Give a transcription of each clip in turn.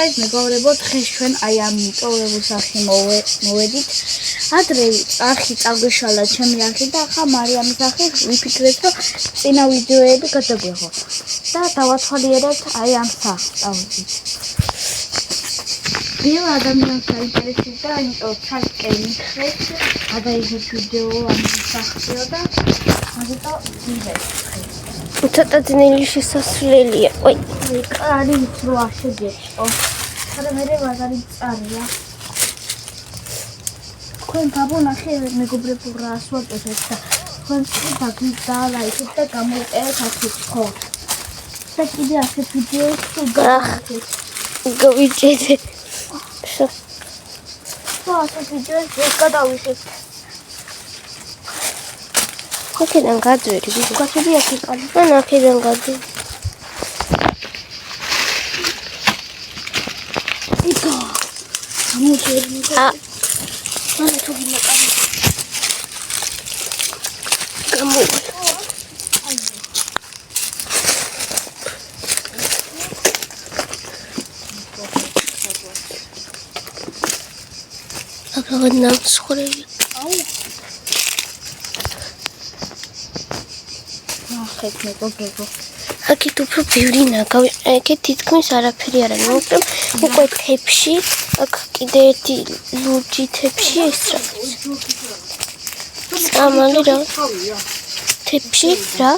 ეს მეგობრებო, დღეს ჩვენ აი ამ მიტოვებულ სახში მოვედით. ადრე არხი წაგვეშალა ჩემი არხი და ახლა მარიამის არხი ვიფიქრეთ, რომ წინა ვიდეოები გადაგვეღო. და დავათვალიერებთ აი ამ სახს წავიდით. ბევრ ადამიანს აინტერესებდა, იმიტომ ცალკე მითხრეთ, გადაიღეთ ვიდეო ამ სახშიო და ამიტომ ვიღეთ. ცოტა ძნელი შესასვლელია. ой, კარი რო არ შეგეჭო. ხარ მე მაგარი წარია. თქვენ გაბონახე მეგობრებო რა ასვატებთ და თქვენ და ლაიქეთ და გამოიწერეთ ასეთ ხო. და კიდე ასეთ ვიდეოს თუ გავაკეთეთ. გავიჭედე. ასეთ ვიდეოს გადავიხეთ. აქედან გაძვერი, გაჩები აქ კარი. ან აქედან გაძვერი. იკა. გამოიწერე. მანე თუ გინაკარი. გამოვა. აკავად ნამსხვრევი. აუ. ახეთ მეგობრებო. აქეთ უფრო ბევრი ნაგავი, აქეთ თითქმის არაფერი არ არის. მოკლედ უკვე თებში, აქ კიდე ერთი ლურჯი თებში ეს რა. ამალი რა. თებში რა?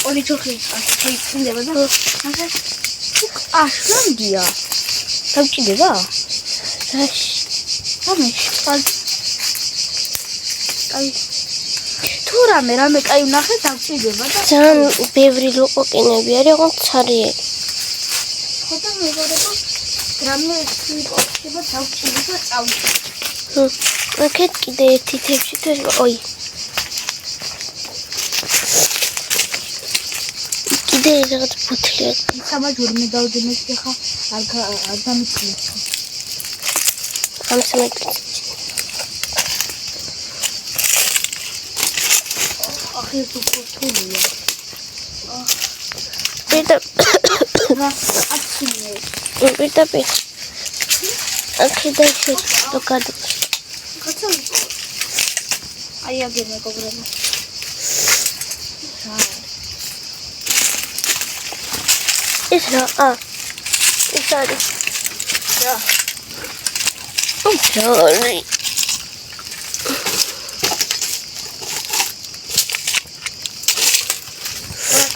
ორი ჯოხი შეიძლება და ახლა აშლამდია. დავჭიდება? რაში? აი თუ რამე კაი ვნახე დავჭიდება და ძალიან ბევრი ლოყოკინები არის, ოღონდ ცარიელი. ხოდა მეგობრებო, რამე ლოყოკება დავჭიდება წავიდე. აქეთ კიდე ერთი თებში და ой. კიდე რაღაც ბუთლია. სამაჯური მე დავდენეს ხა არ დამიწია. ამ სამაჯური. ახლა თუ ფოტოია. პირდა რა აცინე. პირდა. აქედან შეტო გადო. კაცო. აი აგე მეგობრებო. ეს რა? ეს არის. რა. sorry.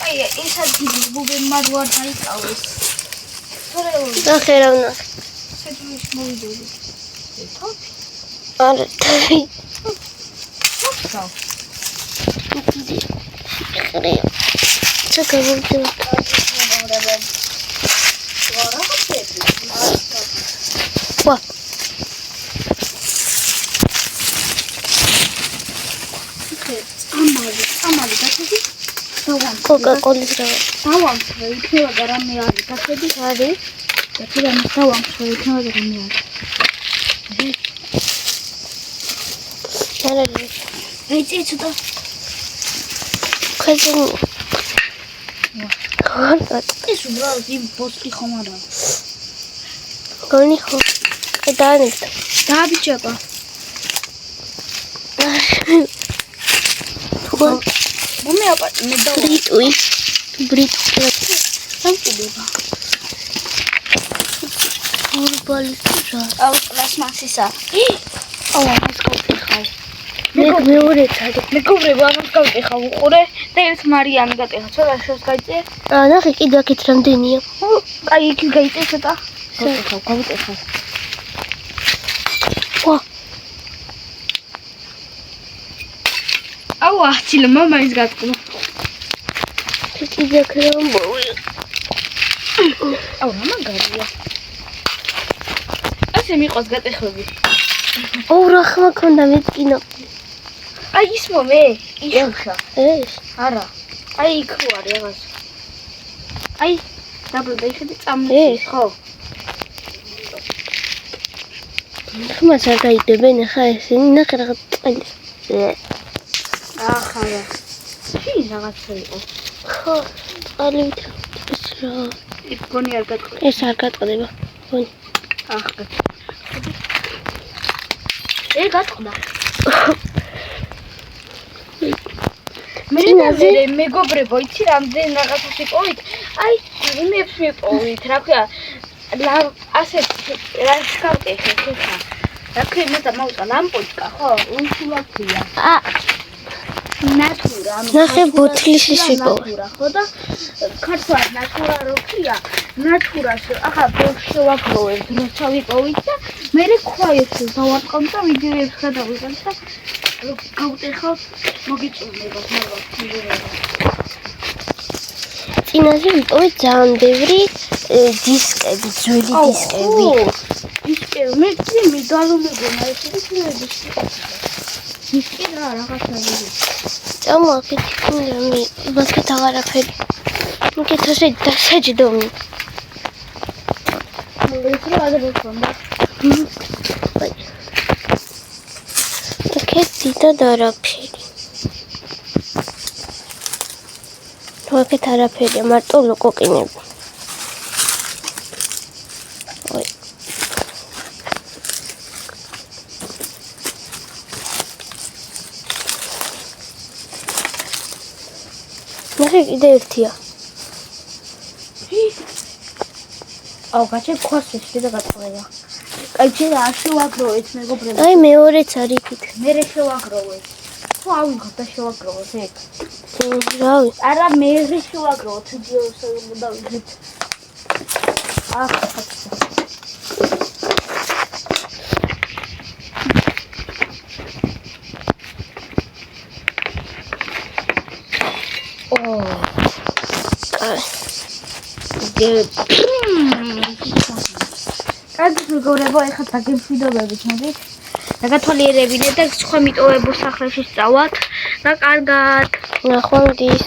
აი ეს ადგილი ბუბენ მარვარ დაიკავეს. და ხერავნა. შეძლოს მოვიდოდი. არა, თავი. ხავ. ხერე. ჩაკავდი. ვა. ამალი გაჩვენე. კოკა-კოლის რა. დავამხვრე, იქნება და რამე არის. გაჩვენე არის. და თუ რამე დავამხვრე, იქნება და რამე არის. არა. აი ცოტა. ხაზინი. ეს უბრალოდ იმ ბოსკი ხომ არა. გონი ხო? დაანებთ. დააბიჭება. მე აპატი მე და ბრიტუი. ბრიტუი. სამწუდება. ორბალი რა. აუ პლასმასისა. აუ ეს გავტეხავ. მეორე წადი. მეგობრებო, ამას გავტეხავ უყურე და ერთ მარიამი გატეხა. ცოტა შორს გაიწე. ნახე კიდე აქეთ რამდენია. აი იქ გაიწე ცოტა. გავტეხავ. ვა. აუ ახცილა მამაის გატყდა. კიდე ქრომბოვი. აუ რა მაგარია. ასე მიყავს გატეხები. აუ რა ხმა ქონდა მეტკინო. აი ის მომე, იშუშა. ეს არა. აი იქ ვარ რაღაც. აი დაბლა იხედი წამლის ხო? ხმას არ გაიდებენ ხა ესენი ნახე რაღაც წელი. ახლა. შენ რაღაცა იყო. ხო, წალივით ეს რა. იქ გონი არ გატყდა. ეს არ გატყდება. ვინ? ახლა. გატყდა. მე მეგობრებო, იცი რამდენ რაღაცას ვიპოვით? აი, იმებს ვიპოვით, რა ქვია, ასეთ რა შევკეხე ხა. რა ქვია, მე მოვწა ლამპოჩკა, ხო? უშულაფია. ნატურა. ნახე ბოთლიშის ვიპოვე. ხო და ქართულად ნატურა როქია, ნატურას ახლა შევაგროვებ, როცა ვიპოვით და მე ქვაებს დავარტყამ და ვიდეოებს გადავიღებ და გავტეხავ მოგიწუნება მაგრამ წინაზე ვიპოვე ძალიან ბევრი დისკები, ძველი დისკები. დისკები, მე მიგალომებონა ესე დისკი რა რაღაცა ვიდი. წამო აქეთ მე ბასკეთ აღარაფერი. მიკეთოსე დასაჯდომი. მოგეცრო ადრესონდა. აქეთ დიდად არაფერი. აქეთ არაფერია, მარტო ლოკოკინები. ნახე კიდე ერთია. აუ გაჩებ ხოსის და გაწყვეტა. აი ჯერ არ შევაგროვეთ მეგობრებო. აი მეორეც არის იქით. მე შევაგროვეთ. თუ ავიღოთ და შევაგროვოთ ეგ. რავი. არა მე შევაგროვოთ ვიდეოს და ვიღეთ. კარგი მეგობრებო, ეხლა დაგემშვიდობებით მოდით. დაგათვალიერებინეთ და სხვა მიტოვებულ სახლებში სწავლათ. და კარგად. ნახვამდის.